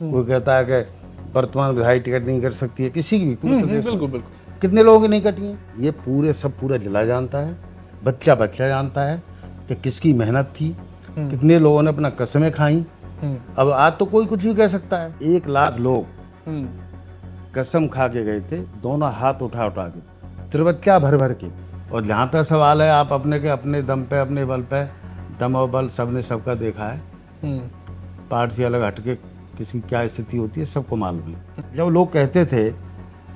कोई कहता है कि वर्तमान विधायक टिकट नहीं कर सकती है, किसी की भी पूरे प्रदेश में। बिल्कुल बिल्कुल। कितने लोगों की नहीं कटी हैं? ये पूरा जिला जानता है, बच्चा बच्चा जानता है कि किसकी मेहनत थी, कितने लोगों ने अपना कसमें खाई। अब आज तो कोई कुछ भी कह सकता है। 1 लाख लोग कसम खा के गए थे, दोनों हाथ उठा उठा के, तिरबच्चा भर भर के। और जहाँ तक सवाल है, आप अपने के अपने दम पे, अपने बल पे, दम और बल सबने सबका देखा है। पार्टी से अलग हटके किसी की क्या स्थिति होती है सबको मालूम है। जब लोग कहते थे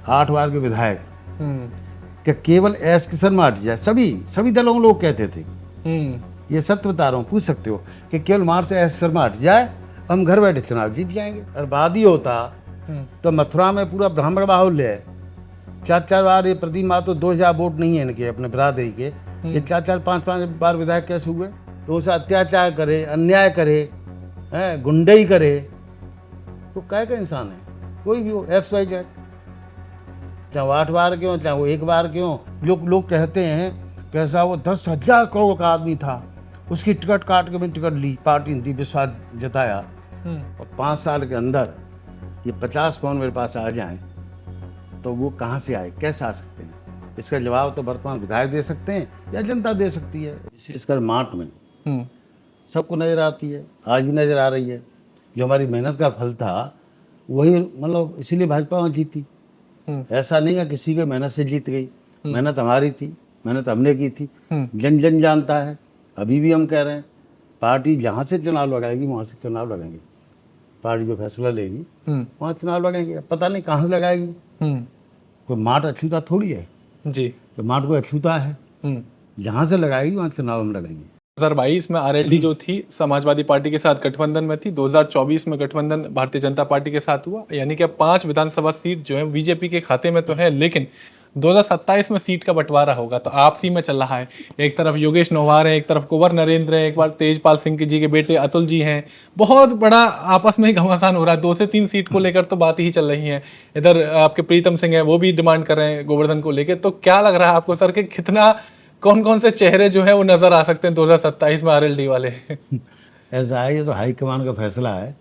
8 बार के विधायक कि केवल एस की शर्मा हट जाए, सभी दलों में लोग कहते थे, ये सत्य बता रहा हूँ, पूछ सकते हो, कि केवल मार्च से एस शर्मा हट जाए हम घर बैठे चुनाव जीत जाएंगे। और बाद ही होता तो मथुरा में पूरा ब्राह्मण बाहुल्य है, 4 बार ये प्रदीप महतो 2000 वोट नहीं है इनके अपने बिरादरी के, ये 4-5 बार विधायक कैसे हुए? तो उसे अत्याचार करे, अन्याय करे, गुंडई करे, तो क्या का इंसान है? कोई भी हो, XYZ, चाहे वो 8 बार के हो, चाहे वो 1 बार के हो। लोग कहते हैं कैसा वो 10,000 करोड़ का आदमी था, उसकी टिकट काट के मैंने टिकट ली, पार्टी ने दी, विश्वास जताया, और 5 साल के अंदर ये 50 पौन मेरे पास आ जाएं, तो वो कहाँ से आए, कैसे आ सकते हैं? इसका जवाब तो वर्तमान विधायक दे सकते हैं या जनता दे सकती है। इसकर मार्ट में सबको नजर आती है, आज भी नजर आ रही है। जो हमारी मेहनत का फल था वही, मतलब इसीलिए भाजपा वहाँ जीती। ऐसा नहीं है किसी के मेहनत से जीत गई, मेहनत हमारी थी, मेहनत हमने की थी। जन जन जानता है। अभी भी हम कह रहे हैं, पार्टी जहाँ से चुनाव लगाएगी वहाँ से चुनाव लगाएंगे। पार्टी जो फैसला लेगी वहाँ चुनाव लगाएंगे। पता नहीं कहाँ से लगाएगी, कोई माठ अछूता थोड़ी है जी, तो माठ को अछूता है, जहाँ से लगाएगी वहाँ चुनाव हम लगाएंगे। 2022 में आरएलडी जो थी समाजवादी पार्टी के साथ गठबंधन में थी, 2024 में गठबंधन भारतीय जनता पार्टी के साथ हुआ, यानी कि अब 5 विधानसभा सीट जो है बीजेपी के खाते में तो है, लेकिन 2027 में सीट का बंटवारा होगा तो आपसी में चल रहा है। एक तरफ योगेश नौवार है, एक तरफ कुंवर नरेंद्र है, एक बार तेजपाल सिंह जी के बेटे अतुल जी हैं। बहुत बड़ा आपस में घमासान हो रहा है, 2 से 3 सीट को लेकर तो बात ही चल रही है। इधर आपके प्रीतम सिंह है, वो भी डिमांड कर रहे हैं गोवर्धन को लेकर। तो क्या लग रहा है आपको सर कि कितना, कौन कौन से चेहरे जो है वो नजर आ सकते हैं 2027 में आरएलडी वाले? ऐसा है, ये तो हाईकमान का फैसला है।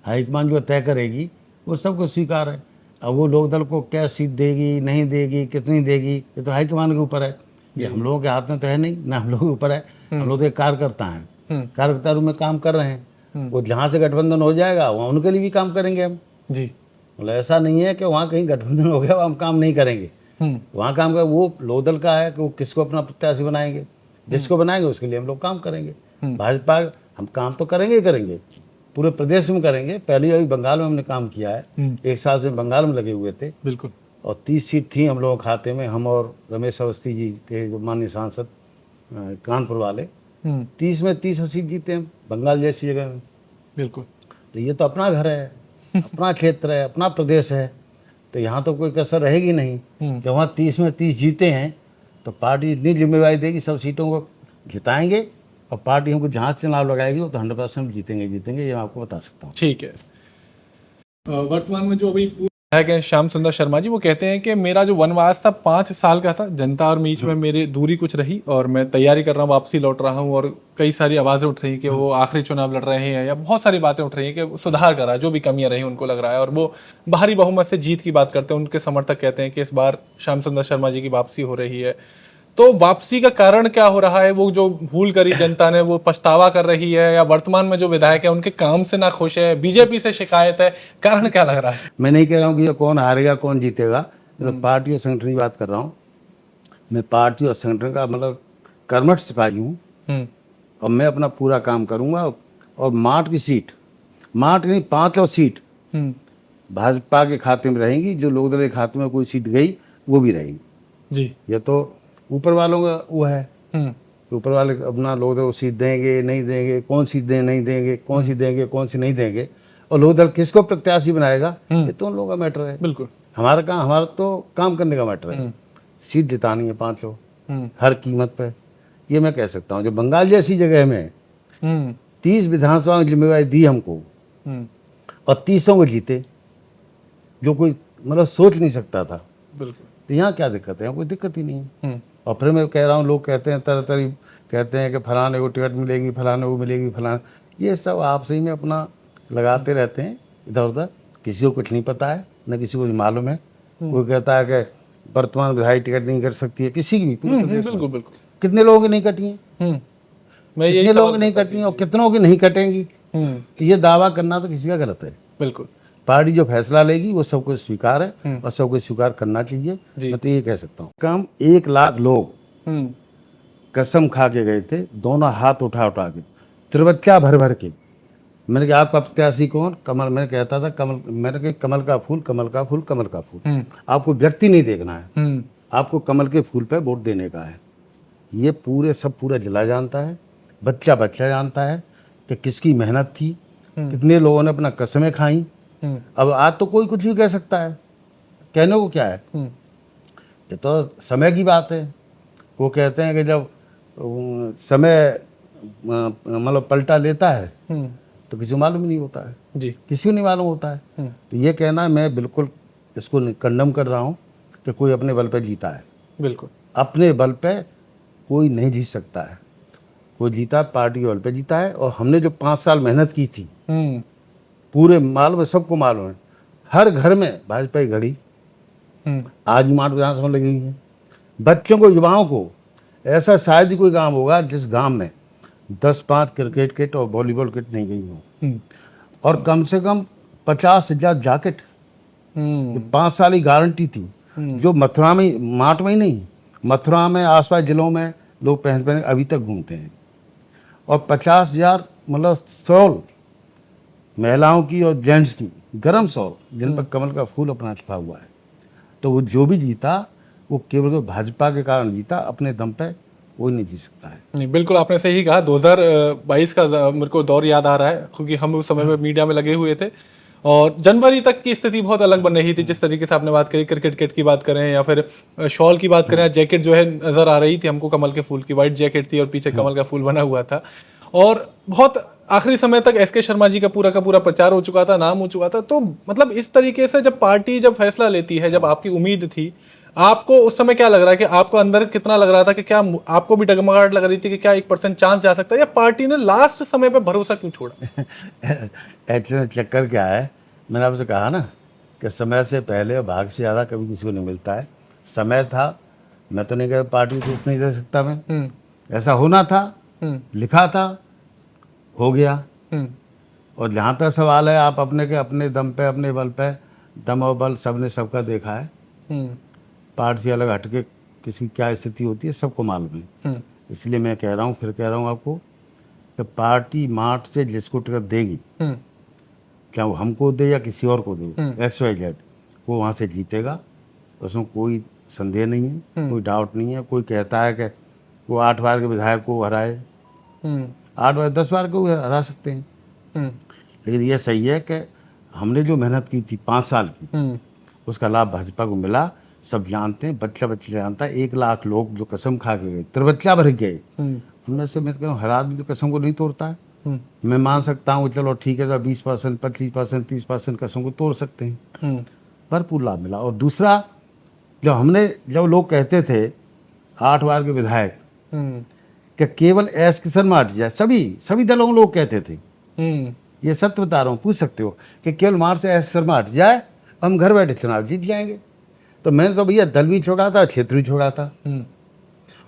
हाईकमान जो तय करेगी वो सबको स्वीकार है। अब वो लोकदल को क्या सीट देगी, नहीं देगी, कितनी देगी, ये तो हाईकमान के ऊपर है। ये हम लोगों के हाथ में तो है नहीं, ना हम लोगों के ऊपर है। हम लोग तो एक कार्यकर्ता हैं, कार्यकर्ता रूप में काम कर रहे हैं। वो जहाँ से गठबंधन हो जाएगा वहाँ उनके लिए भी काम करेंगे हम जी। मतलब ऐसा नहीं है कि वहाँ कहीं गठबंधन हो गया वहाँ हम काम नहीं करेंगे। वहाँ काम का वो लोकदल का है कि वो किसको अपना प्रत्याशी बनाएंगे, जिसको बनाएंगे उसके लिए हम लोग काम करेंगे। भाजपा हम काम तो करेंगे ही करेंगे, पूरे प्रदेश में करेंगे। पहले अभी बंगाल में हमने काम किया है, 1 साल से बंगाल में लगे हुए थे। बिल्कुल। और 30 सीट थी हम लोगों के खाते में, हम और रमेश अवस्थी जी थे जो माननीय सांसद कानपुर वाले। 30 में 30 सीट जीते हम बंगाल जैसी जगह में। बिल्कुल। तो ये तो अपना घर है, अपना क्षेत्र है, अपना प्रदेश है, तो यहाँ तो कोई कसर रहेगी नहीं। जब वहाँ 30 में 30 जीते हैं तो पार्टी इतनी जिम्मेवारी देगी, सब सीटों को जिताएंगे। और पार्टी हमको जहाँ चुनाव लगाएगी वो तो 100% जीतेंगे, ये मैं आपको बता सकता हूँ। ठीक है। वर्तमान में जो अभी विधायक हैं श्याम सुंदर शर्मा जी, वो कहते हैं कि मेरा जो वनवास था 5 साल का था, जनता और बीच में मेरी दूरी कुछ रही और मैं तैयारी कर रहा हूँ, वापसी लौट रहा हूँ। और कई सारी आवाज़ें उठ रही हैं कि वो आखिरी चुनाव लड़ रहे हैं, या बहुत सारी बातें उठ रही हैं कि सुधार करा, जो भी कमियां रही उनको लग रहा है, और वो भारी बहुमत से जीत की बात करते हैं। उनके समर्थक कहते हैं कि इस बार श्याम सुंदर शर्मा जी की वापसी हो रही है। तो वापसी का कारण क्या हो रहा है? वो जो भूल करी जनता ने वो पछतावा कर रही है, या वर्तमान में जो विधायक है उनके काम से ना खुश है, बीजेपी से शिकायत है? कारण क्या लग रहा है? मैं नहीं कह रहा हूँ कि कौन हारेगा कौन जीतेगा, मैं तो पार्टी और संगठन की बात कर रहा हूँ। मैं पार्टी और संगठन का मतलब कर्मठ सिपाही हूँ और मैं अपना पूरा काम करूँगा। और माठ की सीट, माठ नहीं 5 और सीट भाजपा के खाते में रहेंगी। जो लोकदल के खाते में कोई सीट गई वो भी रहेगी जी। ये तो ऊपर वालों का वो है, ऊपर वाले अपना लोकदल को सीट देंगे नहीं देंगे, कौन सीट दें नहीं देंगे, कौन सी देंगे कौन सी नहीं देंगे, और लोकदल किसको प्रत्याशी बनाएगा ये तो उन लोगों का मैटर है। बिल्कुल। हमारा तो काम करने का मैटर है। सीट जितानी है 5 हर कीमत पर, ये मैं कह सकता हूँ। जो बंगाल जैसी जगह में 30 विधानसभा में जिम्मेवारी दी हमको और 30 को जीते, जो कोई मतलब सोच नहीं सकता था। बिल्कुल। तो यहाँ क्या दिक्कत है? यहाँ कोई दिक्कत ही नहीं है। और फिर मैं कह रहा हूँ, लोग कहते हैं तरह तरह कहते हैं कि फलाने को टिकट मिलेगी, फलाने को मिलेगी, फलाना, ये सब आपसे ही में अपना लगाते रहते हैं। इधर उधर, किसी को कुछ नहीं पता है, न किसी को भी मालूम है। कोई कहता है कि वर्तमान विधायक टिकट नहीं कर सकती है, किसी की भी पूरे प्रदेश में। बिल्कुल बिल्कुल। कितने लोगों की नहीं कटी हैं, मैं यही कितने लोगों की नहीं कटी हैं और कितनों की नहीं कटेंगी। तो ये दावा करना तो किसी का गलत है। बिल्कुल। पार्टी जो फैसला लेगी वो सबको स्वीकार है और सबको स्वीकार करना चाहिए। मैं तो ये कह सकता हूँ। कम 1 लाख लोग कसम खा के गए थे, दोनों हाथ उठा उठा के, तिरबच्चा भर भर के। मैंने कहा आपका प्रत्याशी कौन? कमल। मैंने कहता था कमल। मैंने कहा कमल का फूल, कमल का फूल, कमल का फूल। आपको व्यक्ति नहीं देखना है, आपको कमल के फूल पे वोट देने का है। ये पूरा जिला जानता है, बच्चा बच्चा जानता है कि किसकी मेहनत थी, कितने लोगों ने अपना कसमें खाई। अब आज तो कोई कुछ भी कह सकता है, कहने को क्या है। ये तो समय की बात है। वो कहते हैं कि जब समय मतलब पलटा लेता है तो किसी को मालूम ही नहीं होता है जी। किसी को नहीं मालूम होता है। तो ये कहना मैं बिल्कुल इसको कंडम कर रहा हूँ कि कोई अपने बल पे जीता है। बिल्कुल। अपने बल पे कोई नहीं जीत सकता है। कोई जीता पार्टी के बल पे जीता है। और हमने जो 5 साल मेहनत की थी, पूरे मालूम है, सबको मालूम है। हर घर में भाजपा की घड़ी आज माठ विधानसभा लगी हुई है। बच्चों को, युवाओं को, ऐसा शायद ही कोई गांव होगा जिस गांव में 10-5 क्रिकेट किट और वॉलीबॉल किट नहीं गई हो। और कम से कम 50,000 जैकेट 5 साल की गारंटी थी, जो मथुरा में, माठ में ही नहीं, मथुरा में, आसपास जिलों में लोग पहन पहन अभी तक घूमते हैं। और 50,000 मतलब शॉल, महिलाओं की और जेंट्स की गर्म शॉल, जिन पर कमल का फूल अपना छपा हुआ है। तो वो जो भी जीता वो केवल भाजपा के कारण जीता, अपने दम पे कोई नहीं जीत सकता है। नहीं, बिल्कुल आपने सही कहा। 2022 का मेरे को दौर याद आ रहा है, क्योंकि हम उस समय में मीडिया में लगे हुए थे और जनवरी तक की स्थिति बहुत अलग बन रही थी। जिस तरीके से आपने बात करी, क्रिकेट किट की बात करें या फिर शॉल की बात करें, जैकेट जो है नजर आ रही थी हमको, कमल के फूल की वाइट जैकेट थी और पीछे कमल का फूल बना हुआ था। और बहुत आखिरी समय तक एसके शर्मा जी का पूरा प्रचार हो चुका था, नाम हो चुका था। तो मतलब इस तरीके से जब पार्टी जब फैसला लेती है, जब आपकी उम्मीद थी, आपको उस समय क्या लग रहा है कि आपको अंदर कितना लग रहा था कि क्या आपको भी डगमगाहट लग रही थी कि क्या 1% चांस जा सकता है, या पार्टी ने लास्ट समय पे भरोसा क्यों छोड़ा? एक्चुअली चक्कर क्या है, मैंने आपसे कहा ना कि समय से पहले और भाग से ज़्यादा कभी किसी को नहीं मिलता है। समय था, मैं तो नहीं कहता पार्टी को कुछ नहीं दे सकता मैं, ऐसा होना था, लिखा था, हो गया। और जहाँ तक सवाल है आप अपने के अपने दम पे, अपने बल पे, दम और बल सबने सबका देखा है। पार्टी से अलग हटके किसी क्या स्थिति होती है सबको मालूम है। इसलिए मैं कह रहा हूँ, फिर कह रहा हूँ आपको कि पार्टी मार्च से जिसको टिकट देगी, चाहे वो हमको दे या किसी और को दे, XYZ, वो वहाँ से जीतेगा। उसमें कोई संदेह नहीं है, कोई डाउट नहीं है। कोई कहता है कि वो 8 बार के विधायक को हराए, 8 बार 10 बार को हरा सकते हैं। लेकिन ये सही है कि हमने जो मेहनत की थी 5 साल की, उसका लाभ भाजपा को मिला। सब जानते हैं, बच्चा बच्चा जानता है। 1 लाख लोग जो कसम खा के गए, तिरबच्चा भर गए, उनमें से मैं तो कहूँ हर आदमी तो कसम को नहीं तोड़ता है। मैं मान सकता हूँ चलो ठीक है, तो 20%, 25%, 30% कसम को तोड़ सकते हैं। भरपूर लाभ मिला। और दूसरा, जब लोग कहते थे 8 बार के विधायक कि केवल एस की शर्मा हट जाए, सभी दलों में लोग कहते थे, ये सत्य बता रहा हूँ, पूछ सकते हो, कि केवल मार्च से एस शर्मा हट जाए हम घर बैठे चुनाव जीत जाएंगे। तो मैंने तो भैया दल भी छोड़ा था, क्षेत्र भी छोड़ा था,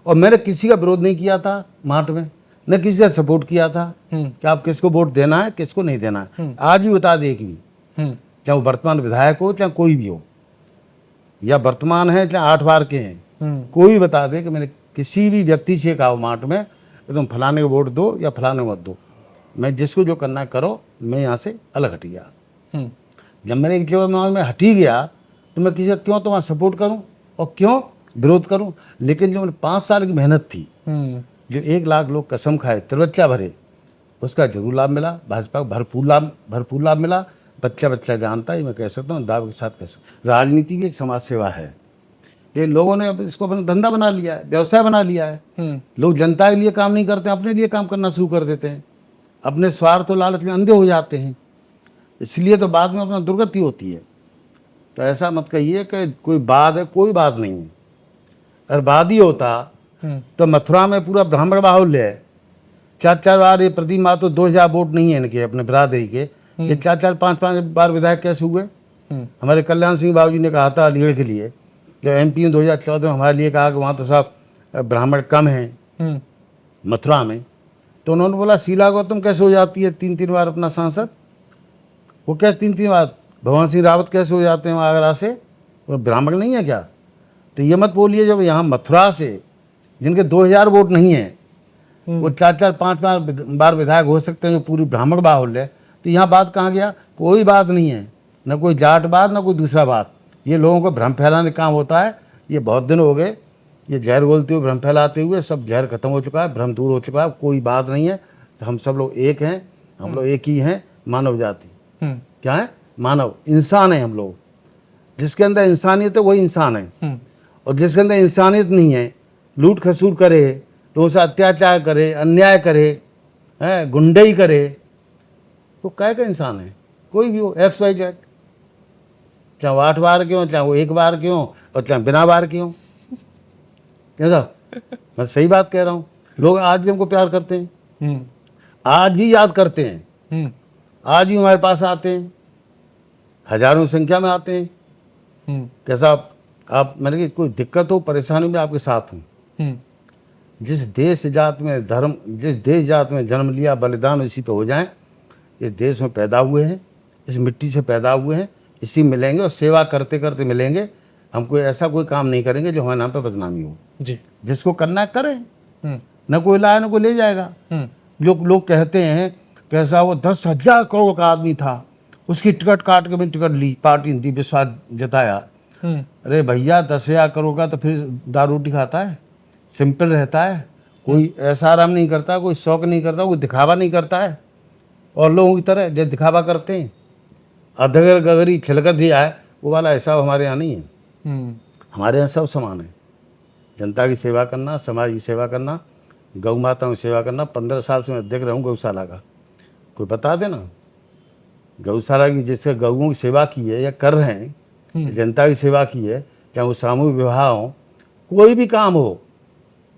और मैंने किसी का विरोध नहीं किया था मार्च में, न किसी का सपोर्ट किया था कि आप किसको वोट देना है, किसको नहीं देना है। आज भी बता दे, एक भी, चाहे वो वर्तमान विधायक हो, चाहे कोई भी हो, या वर्तमान है चाहे 8 बार के हैं, कोई बता दे कि मैंने किसी भी व्यक्ति से कहा मार्च में तुम फलाने को वोट दो या फलाने को मत दो, मैं जिसको जो करना है करो, मैं यहाँ से अलग हट गया। जब मैंने एक जगह में हट ही गया तो मैं किसी का क्यों तुम्हारा सपोर्ट करूं और क्यों विरोध करूं। लेकिन जो मैंने 5 साल की मेहनत थी, जो 1 लाख लोग कसम खाए, तिरबच्चा भरे, उसका जरूर लाभ मिला। भाजपा को भरपूर लाभ मिला। बच्चा जानता है, मैं कह सकता हूँ, दाव के साथ कह सकता। राजनीति भी एक समाज सेवा है। ये लोगों ने अब इसको अपना धंधा बना लिया है, व्यवसाय बना लिया है। लोग जनता के लिए काम नहीं करते, अपने लिए काम करना शुरू कर देते हैं, अपने स्वार्थ और लालच में अंधे हो जाते हैं। इसलिए तो बाद में अपना दुर्गति होती है। तो ऐसा मत कहिए कि कोई बात है, कोई बात नहीं है। अगर बाद ही होता तो मथुरा में पूरा ब्राह्मण बाहुल्य है, 4 बार ये प्रति माह तो 2000 वोट नहीं है इनके अपने बिरादरी के, ये 4-4, 5-5 बार विधायक कैसे हुए? हमारे कल्याण सिंह बाबू जी ने कहा था अलीगढ़ के लिए, जब MP में 2014 में हमारे लिए कहा कि वहाँ तो साहब ब्राह्मण कम हैं मथुरा में, तो उन्होंने बोला शीला गौतम कैसे हो जाती है 3-3 बार अपना सांसद? वो कैसे 3-3 बार? भगवान सिंह रावत कैसे हो जाते हैं आगरा से? वो ब्राह्मण नहीं है क्या? तो ये मत बोलिए जब यहाँ मथुरा से जिनके 2000 वोट नहीं हैं वो 4-4, 5-5 बार विधायक हो सकते हैं जो पूरी ब्राह्मण बाहुल्य है, तो यहाँ बात कहाँ गया? कोई बात नहीं है, न कोई जाट बात न कोई दूसरा बात। ये लोगों को भ्रम फैलाने का काम होता है। ये बहुत दिन हो गए ये जहर बोलते हुए भ्रम फैलाते हुए, सब जहर खत्म हो चुका है, भ्रम दूर हो चुका है, कोई बात नहीं है। तो हम सब लोग एक हैं, हम लोग एक ही हैं, मानव जाति। क्या है? मानव, इंसान है हम लोग। जिसके अंदर इंसानियत है वही इंसान है, और जिसके अंदर इंसानियत नहीं है, लूट खसूट करे, लोगों से अत्याचार करे, अन्याय करे, है गुंडई करे, तो क्या का इंसान है? कोई भी हो, XYZ, चाहे वो 8 बार के हों, चाहे वो 1 बार के हों, और चाहे बिना बार के हों। कैसा? मैं सही बात कह रहा हूँ। लोग आज भी हमको प्यार करते हैं, आज भी याद करते हैं, आज भी हमारे पास आते हैं, हजारों की संख्या में आते हैं। कैसा आप मैंने कि कोई दिक्कत हो, परेशानी में आपके साथ हूँ। जिस देश जात में धर्म, जिस देश जात में जन्म लिया, बलिदान इसी पे हो जाए। इस देश में पैदा हुए हैं, इस मिट्टी से पैदा हुए हैं, इसी मिलेंगे, और सेवा करते करते मिलेंगे। हम कोई ऐसा कोई काम नहीं करेंगे जो हमारे नाम पे बदनामी हो जी। जिसको करना है करें, न कोई लाया न कोई ले जाएगा। लोग कहते हैं कैसा वो 10,000 करोड़ का आदमी था, उसकी टिकट काट के भी टिकट ली, पार्टी ने दी, विश्वास जताया। अरे भैया 10,000 करोड़ का तो फिर दारू रोटी खाता है, सिंपल रहता है, कोई ऐसा आराम नहीं करता, कोई शौक नहीं करता, कोई दिखावा नहीं करता है। और लोगों की तरह जो दिखावा करते हैं, अधगर गगरी छिलकत दिया है, वो वाला हिसाब हमारे यहाँ नहीं है। हमारे यहाँ सब समान है। जनता की सेवा करना, समाज की सेवा करना, गौ माताओं की सेवा करना। 15 साल से मैं देख रहा हूँ गौशाला का। कोई बता देना गौशाला की, जिससे गौओं की सेवा की है या कर रहे हैं, जनता की सेवा की है, चाहे वो सामूहिक विवाह हो, कोई भी काम हो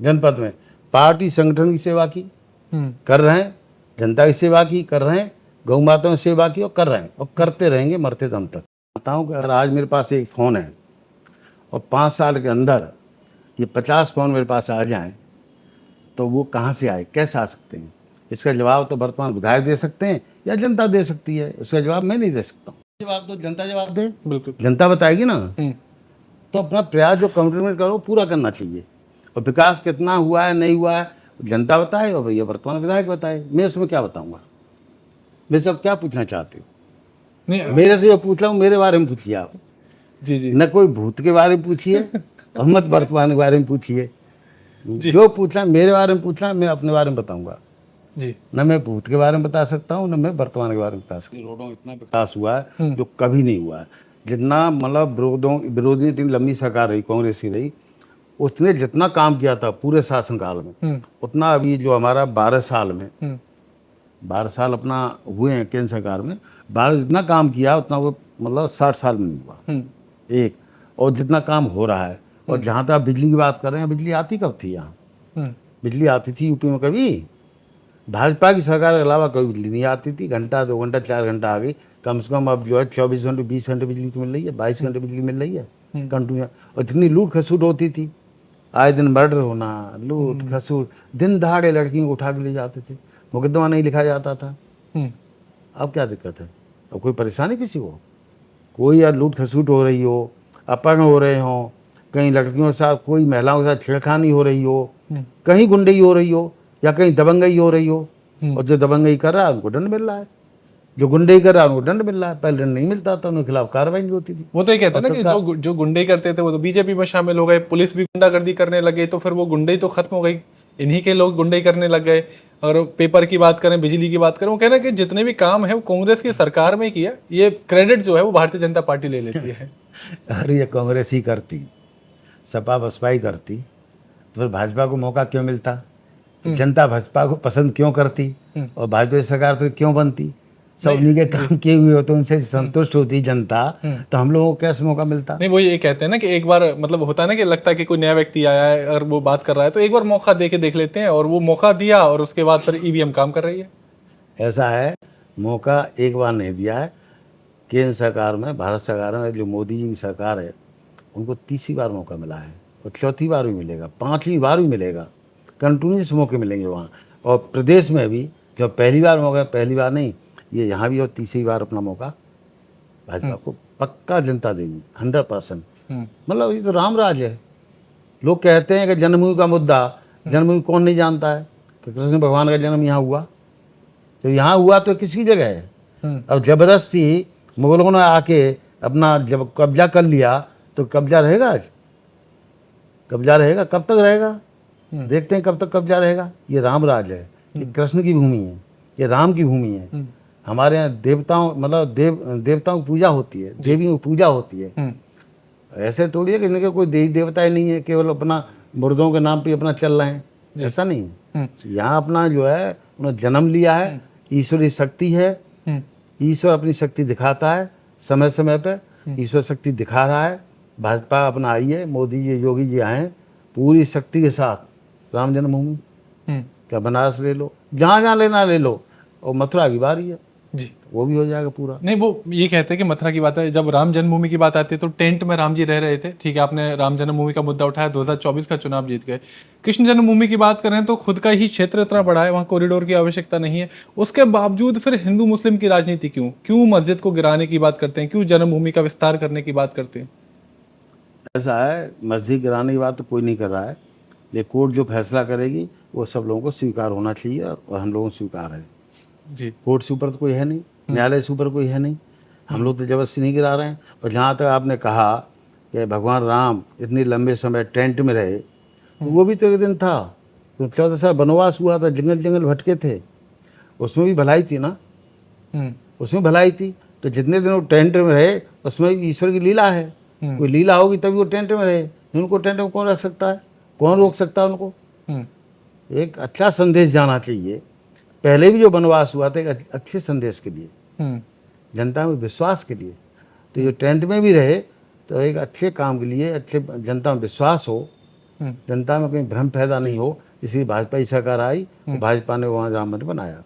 जनपद में, पार्टी संगठन की सेवा की कर रहे हैं, जनता की सेवा की कर रहे हैं, गौ माताओं की सेवा की और कर रहे हैं, और करते रहेंगे मरते दम तक। बताऊँ कि अगर आज मेरे पास एक फ़ोन है और 5 साल के अंदर ये 50 फ़ोन मेरे पास आ जाएं, तो वो कहाँ से आए, कैसे आ सकते हैं? इसका जवाब तो वर्तमान विधायक दे सकते हैं या जनता दे सकती है। उसका जवाब मैं नहीं दे सकता हूँ। जवाब तो जनता जवाब दे, बिल्कुल जनता बताएगी ना। तो अपना प्रयास जो कमिटमेंट करो पूरा करना चाहिए, और विकास कितना हुआ है नहीं हुआ है जनता बताए, और भैया वर्तमान विधायक बताए। मैं उसमें क्या बताऊँगा? मैं सब क्या पूछना चाहते हो? नहीं, मेरे से जो पूछ रहा हूँ मेरे बारे में पूछिए आप। जी। न कोई भूत के बारे में पूछिए और मत वर्तमान के बारे में पूछिए। जो पूछना मेरे बारे में पूछना, मैं अपने बारे में बताऊंगा जी। न मैं भूत के बारे में बता सकता हूँ, न मैं वर्तमान के बारे में बता सकता हूँ। रोडों में इतना विकास हुआ है जो कभी नहीं हुआ है। जितना मतलब विरोधी टीम लंबी सरकार रही, कांग्रेस की रही, उसने जितना काम किया था पूरे शासनकाल में, उतना अभी जो हमारा 12 साल में 12 साल अपना हुए हैं केंद्र सरकार में, 12 जितना काम किया उतना वो मतलब 60 साल में नहीं हुआ एक। और जितना काम हो रहा है, और जहाँ तक बिजली की बात कर रहे हैं, बिजली आती कब थी यहाँ? बिजली आती थी यूपी में कभी? भाजपा की सरकार के अलावा कोई बिजली नहीं आती थी। घंटा 2 घंटा 4 घंटा आ गई, कम से कम अब जो है 24 घंटे 20 घंटे बिजली तो मिल रही है, 22 घंटे बिजली मिल रही है कंटिन्यू। और जितनी लूट खसूट होती थी, आए दिन मर्डर होना, लूट खसूट, दिन दहाड़े लड़कियों को उठा के ले जाते थे, मुकदमा नहीं लिखा जाता था। अब क्या दिक्कत है? अब कोई परेशानी किसी को? कोई यार लूट खसूट हो रही हो, अपंग हो रहे हो, कहीं लड़कियों के साथ कोई महिलाओं के साथ छेड़खानी हो रही हो, कहीं गुंडई हो रही हो, या कहीं दबंगई हो रही हो, और जो दबंगई कर रहा है उनको दंड मिल रहा है, जो गुंडई कर रहा है उनको दंड मिल रहा है। पहले दंड नहीं मिलता था, उनके खिलाफ कार्रवाई नहीं होती थी। वो तो ये कहता है ना कि जो गुंडई करते थे वो तो बीजेपी में शामिल हो गए, पुलिस भी गुंडागर्दी करने लगे, तो फिर वो गुंडई तो खत्म हो गई, इन्हीं के लोग गुंडई करने लग गए। और पेपर की बात करें, बिजली की बात करें, वो कह रहे हैं कि जितने भी काम है वो कांग्रेस की सरकार में किया, ये क्रेडिट जो है वो भारतीय जनता पार्टी ले लेती है। अरे ये कांग्रेस ही करती, सपा बसपा ही करती, तो फिर भाजपा को मौका क्यों मिलता? जनता भाजपा को पसंद क्यों करती, और भाजपा सरकार फिर क्यों बनती? सब उन्हीं के काम किए हुए होते, उनसे संतुष्ट होती जनता, तो हम लोगों को कैसे मौका मिलता? नहीं, वो ये कहते हैं ना कि एक बार मतलब होता है ना कि लगता है कि कोई नया व्यक्ति आया है, अगर वो बात कर रहा है तो एक बार मौका दे के देख लेते हैं, और वो मौका दिया और उसके बाद फिर ईवीएम काम कर रही है। ऐसा है, मौका एक बार नहीं दिया है। केंद्र सरकार में, भारत सरकार में जो मोदी जी की सरकार है, उनको तीसरी बार मौका मिला है और चौथी बार भी मिलेगा, पांचवी बार भी मिलेगा। कंटिन्यूस मौके मिलेंगे वहाँ। और प्रदेश में भी जो पहली बार मौका, पहली बार नहीं, ये यहाँ भी और तीसरी बार अपना मौका भाजपा को पक्का जनता देगी 100%। मतलब ये तो राम राज है। लोग कहते हैं कि जन्मभूमि का मुद्दा, जन्मभूमि कौन नहीं जानता है कि कृष्ण भगवान का जन्म यहाँ हुआ। तो यहाँ हुआ तो किसकी जगह है? अब जबरदस्ती मुगलों ने आके अपना जब कब्जा कर लिया तो कब्जा रहेगा आज? कब्जा रहेगा? कब तक रहेगा? देखते हैं कब तक कब्जा रहेगा। ये राम राज है, ये कृष्ण की भूमि है, ये राम की भूमि है। हमारे यहाँ देवताओं, मतलब देवताओं की पूजा होती है, देवियों की पूजा होती है। ऐसे थोड़ी है कि इनके कोई देवी देवता ही नहीं है, केवल अपना मुर्दों के नाम पे अपना चल रहे हैं, ऐसा नहीं है। यहाँ अपना जो है उन्होंने जन्म लिया है, ईश्वरी शक्ति है। ईश्वर अपनी शक्ति दिखाता है समय समय पे, ईश्वर शक्ति दिखा रहा है। भाजपा अपना आई है, मोदी जी योगी जी आए हैं पूरी शक्ति के साथ। राम जन्मभूमि क्या बनारस ले लो, जहाँ जहाँ लेना ले लो। और मथुरा की बारी है जी, वो भी हो जाएगा पूरा। नहीं, वो ये कहते हैं कि मथुरा की बात है, जब राम जन्मभूमि की बात आती है तो टेंट में राम जी रह रहे थे। ठीक है, आपने राम जन्मभूमि का मुद्दा उठाया, 2024 का चुनाव जीत गए। कृष्ण जन्मभूमि की बात करें तो खुद का ही क्षेत्र इतना बड़ा है, वहाँ कॉरिडोर की आवश्यकता नहीं है। उसके बावजूद फिर हिंदू मुस्लिम की राजनीति क्यों मस्जिद को गिराने की बात करते हैं, क्यों जन्मभूमि का विस्तार करने की बात करते हैं? ऐसा है, मस्जिद गिराने की बात तो कोई नहीं कर रहा है। ये कोर्ट जो फैसला करेगी वो सब लोगों को स्वीकार होना चाहिए और हम लोगों को स्वीकार है जी। कोर्ट से ऊपर तो कोई है नहीं, न्यायालय से ऊपर कोई है नहीं। हम लोग तो जबरदस्ती नहीं गिरा रहे हैं। और जहाँ तक आपने कहा कि भगवान राम इतने लंबे समय टेंट में रहे, तो वो भी तो एक दिन था, तो 14 साल वनवास हुआ था, जंगल जंगल भटके थे, उसमें भी भलाई थी ना, उसमें भलाई थी। तो जितने दिन वो टेंट में रहे उसमें भी ईश्वर की लीला है। कोई लीला होगी तभी वो टेंट में रहे। उनको टेंट में कौन रख सकता है? कौन रोक सकता है उनको? एक अच्छा संदेश जाना चाहिए। पहले भी जो वनवास हुआ था एक अच्छे संदेश के लिए, जनता में विश्वास के लिए। तो जो टेंट में भी रहे तो एक अच्छे काम के लिए, अच्छे जनता में विश्वास हो, जनता में कहीं भ्रम पैदा नहीं हो, इसलिए भाजपा की सरकार आई, भाजपा ने वहाँ राम मंदिर बनाया।